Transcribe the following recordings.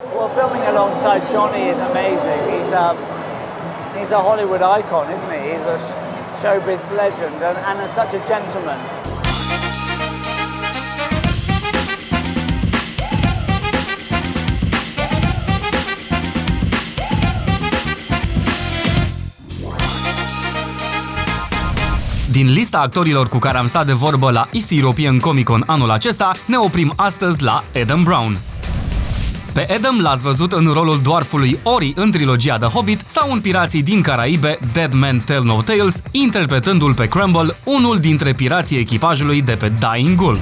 Well, filming alongside Johnny is amazing. He's a Hollywood icon, isn't he? He's a showbiz legend and such a gentleman. Din lista actorilor cu care am stat de vorbă la East European Comic Con anul acesta, ne oprim astăzi la Adam Brown. Pe Adam l-ați văzut în rolul dwarf-ului Ori în trilogia The Hobbit sau în Pirații din Caraibe, Dead Men Tell No Tales, interpretându-l pe Cremble, unul dintre pirații echipajului de pe Dying Gull.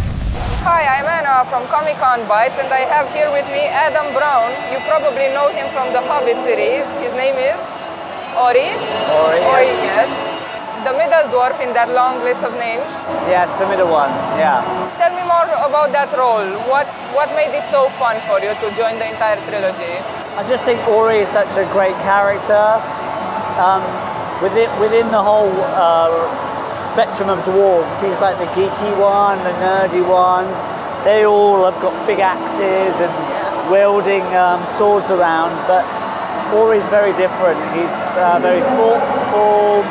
Hi, I'm Anna from Comic Con Bites and I have here with me Adam Brown. You probably know him from the Hobbit series. His name is Ori. Ori, yes. The middle dwarf in that long list of names. Yes, the middle one, yeah. Tell me more about that role. What made it so fun for you to join the entire trilogy? I just think Ori is such a great character. Within the whole spectrum of dwarves, he's like the geeky one, the nerdy one. They all have got big axes and wielding swords around, but Ori's very different. He's very thoughtful.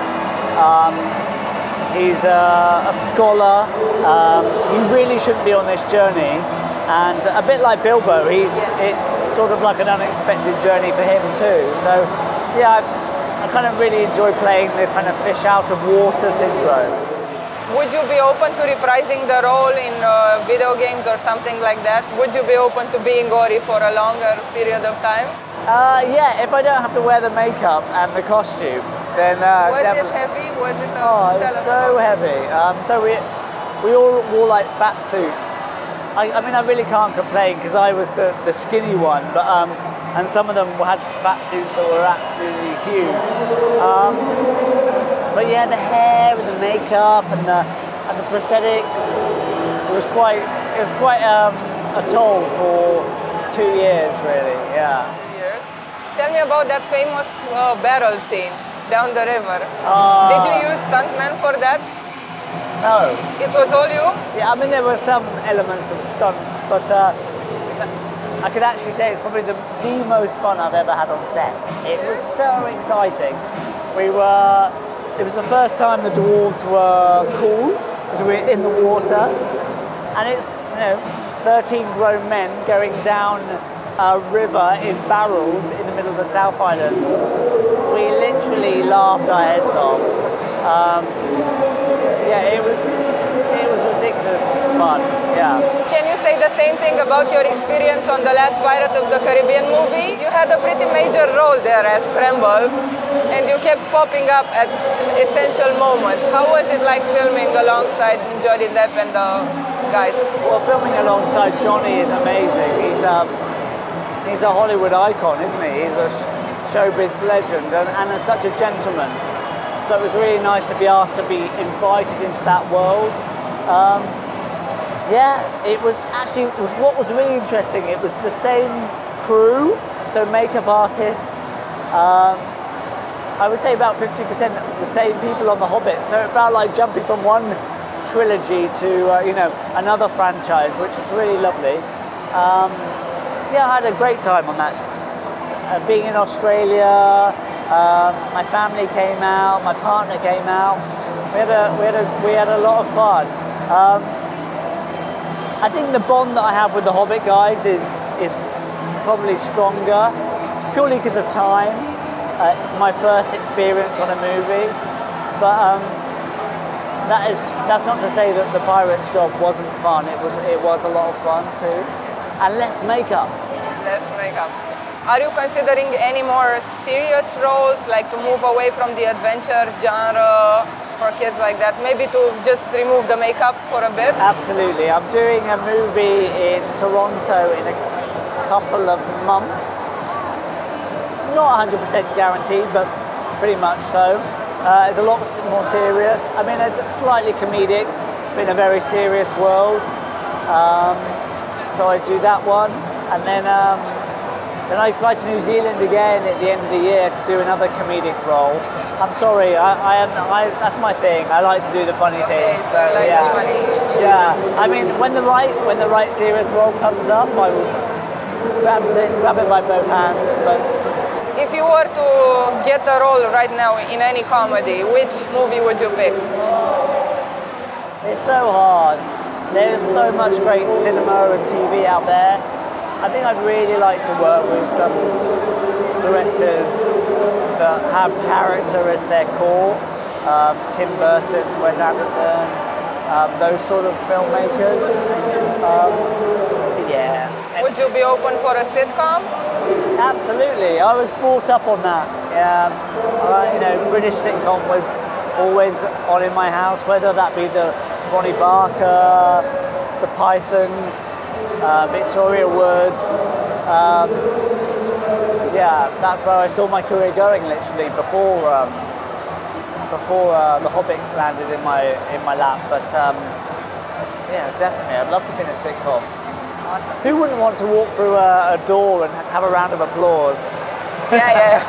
He's a scholar. He really shouldn't be on this journey, and a bit like Bilbo, it's sort of like an unexpected journey for him too. So, yeah, I kind of really enjoy playing the kind of fish out of water syndrome. Would you be open to reprising the role in video games or something like that? Would you be open to being Ori for a longer period of time? Yeah, if I don't have to wear the makeup and the costume, then was it heavy? Was it? It was so heavy. So we all wore like fat suits. I mean, I really can't complain because I was the skinny one, but and some of them had fat suits that were absolutely huge. But yeah, the hair and the makeup and the prosthetics, it was quite a toll for 2 years, really. Yeah. 2 years. Tell me about that famous barrel scene down the river. Did you use stuntmen for that? No. It was all you? Yeah, I mean there were some elements of stunts, but I could actually say it's probably the most fun I've ever had on set. It was so exciting. It was the first time the dwarves were cool, because we were in the water, and it's 13 grown men going down a river in barrels in the middle of the South Island. We literally laughed our heads off. Yeah, it was ridiculous fun. Yeah. Can you say the same thing about your experience on the last Pirates of the Caribbean movie? You had a pretty major role there as Cremble, and you kept popping up at essential moments. How was it like filming alongside Johnny Depp and the guys? Well, filming alongside Johnny is amazing. He's a Hollywood icon, isn't he? He's a showbiz legend and such a gentleman. So it was really nice to be asked to be invited into that world. Yeah, what was really interesting, it was the same crew, so makeup artists, I would say about 50% the same people on The Hobbit, so it felt like jumping from one trilogy to another franchise, which was really lovely. Yeah, I had a great time on that. Being in Australia, my family came out, my partner came out. We had a lot of fun. I think the bond that I have with the Hobbit guys is probably stronger, purely because of time. It's my first experience on a movie, but that's not to say that the Pirates job wasn't fun. It was a lot of fun too, and less makeup. Less makeup. Are you considering any more serious roles, like to move away from the adventure genre for kids like that? Maybe to just remove the makeup for a bit? Absolutely. I'm doing a movie in Toronto in a couple of months. Not 100% guaranteed, but pretty much so. It's a lot more serious. I mean, it's slightly comedic, but in a very serious world. So I do that one, and then I fly to New Zealand again at the end of the year to do another comedic role. I'm sorry, that's my thing. I like to do the funny things. So you like the funny. Yeah, I mean, when the right serious role comes up, I will grab it by both hands. But If you were to get a role right now in any comedy, which movie would you pick? it's so hard. There's so much great cinema and TV out there. I think I'd really like to work with some directors that have character as their core. Tim Burton, Wes Anderson, those sort of filmmakers. Yeah. Would you be open for a sitcom? Absolutely. I was brought up on that. British sitcom was always on in my house, whether that be the Ronnie Barker, the Pythons, Victoria Wood. That's where I saw my career going, literally before the Hobbit landed in my lap. But definitely, I'd love to be in a sitcom. Awesome. Who wouldn't want to walk through a door and have a round of applause? Yeah,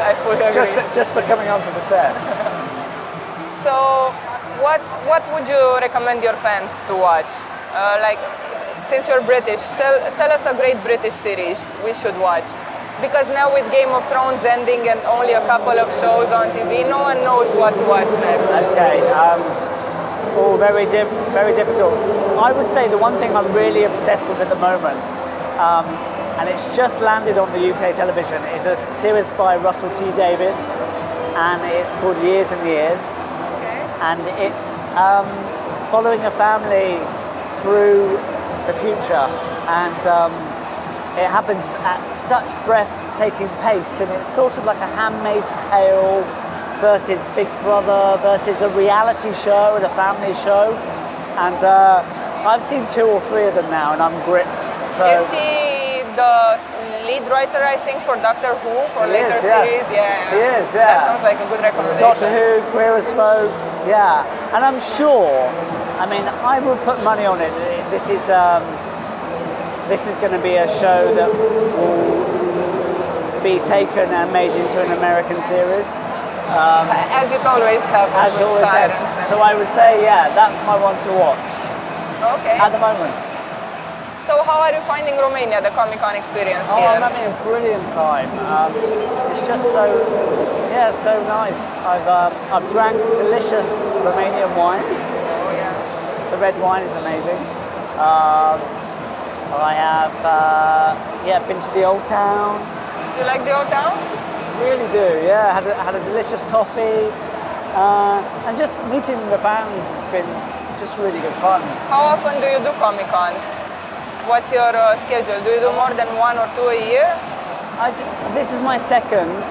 I fully agree. Just for coming onto the set. So, what would you recommend your fans to watch? Since you're British, tell us a great British series we should watch. Because now with Game of Thrones ending and only a couple of shows on TV, no one knows what to watch next. Okay. Very difficult. I would say the one thing I'm really obsessed with at the moment, and it's just landed on the UK television, is a series by Russell T Davies, and it's called Years and Years. Okay. And it's following a family through the future, and it happens at such breathtaking pace, and it's sort of like a Handmaid's Tale versus Big Brother versus a reality show and a family show, and I've seen 2 or 3 of them now, and I'm gripped. So Is he the lead writer, I think, for Doctor Who for later series? Yeah. He is, yeah. That sounds like a good recommendation. Doctor Who, Queer as Folk, yeah. And I'm sure, I would put money on it. This is going to be a show that will be taken and made into an American series. As it always happens with Sirens. So I would say, that's my one to watch. Okay. At the moment. So how are you finding Romania, the Comic-Con experience Oh, here? I'm having a brilliant time. It's just so nice. I've drank delicious Romanian wine. Oh yeah. The red wine is amazing. I have been to the Old Town. You like the Old Town? Really do, yeah. Had a delicious coffee, and just meeting the fans. It's been just really good fun. How often do you do Comic-Cons? What's your schedule? Do you do more than 1 or 2 a year? This is my second,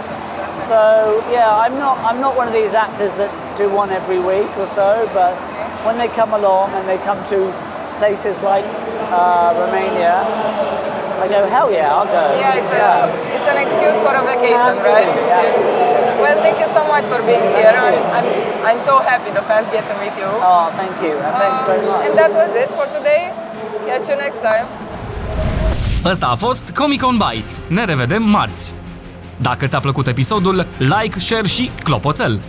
so I'm not one of these actors that do one every week or so. But when they come along and they come to places like Romania, I go, hell yeah, I'll go. Yeah, it's an excuse for a vacation, right? Yeah. Well, thank you so much for being here. I'm so happy the fans get to meet you. Oh, thank you, and thanks very much. And that was it for today. Catch you next time. Ăsta a fost Comic-Con Bites. Ne revedem marți. Dacă ți-a plăcut episodul, like, share și clopoțel.